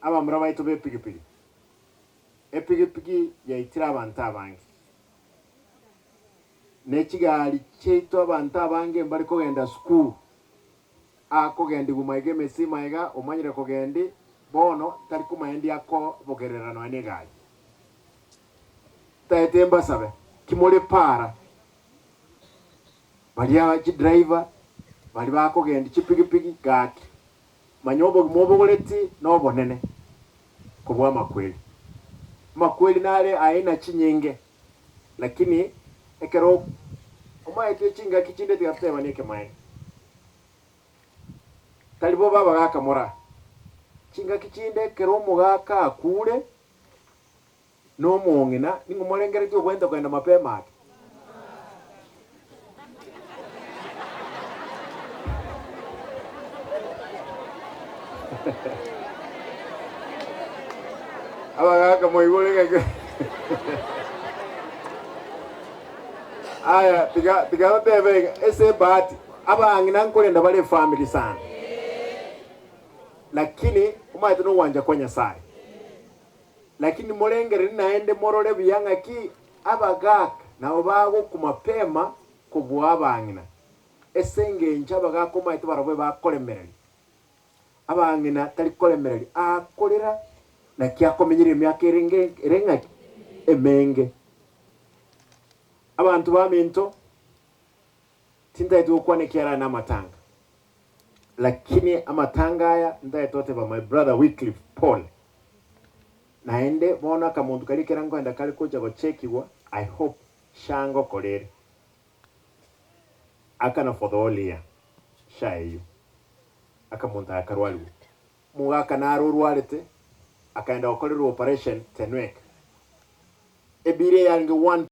aba muraba ito be pigipigi epigipigi yaitira abantu abange nekigali cheito abantu abange mbali kogenda school akogenda gumaige mesi maiga omanyire kogendi bono tari kumaendi ako bogererano anegali taetemba sabe kimole para bali abaji driver bali bakogenda chipigipigi gaki manyobo mobogoleti no nene kubwa makweli nale aina chinyenge lakini ekero omaye chinga kichinde tiafte manike maye talibo baba gaka mora chinga kichinde kero mugaka akure no mongina ningo molengere tyo kwenda mapema ake abagaka moibolenga aya tiga tebe ese bahati abangina nkolenda bale family sana lakini umaite no wanja kwa Nyasaye lakini molengere naende morole biyanga ki abagaka nabo bago kumapema kubwa abangina esenge ncha bagaka umaite barobe bakolemereri abangina tali kolemereri akolera na kyakomenyere myaka erenga emenge abantu baminto tindaito kwane kiara na matanga lakini amatanga aya ndaitote ba my brother Wycliffe Paul naende bona kamuntu kali kerango enda kali koja go chekiwa I hope shango kolere akana for the whole year shayu akamuntu akarwali muwaka naro rwalete akaenda okolera operation tenwek ebire yange one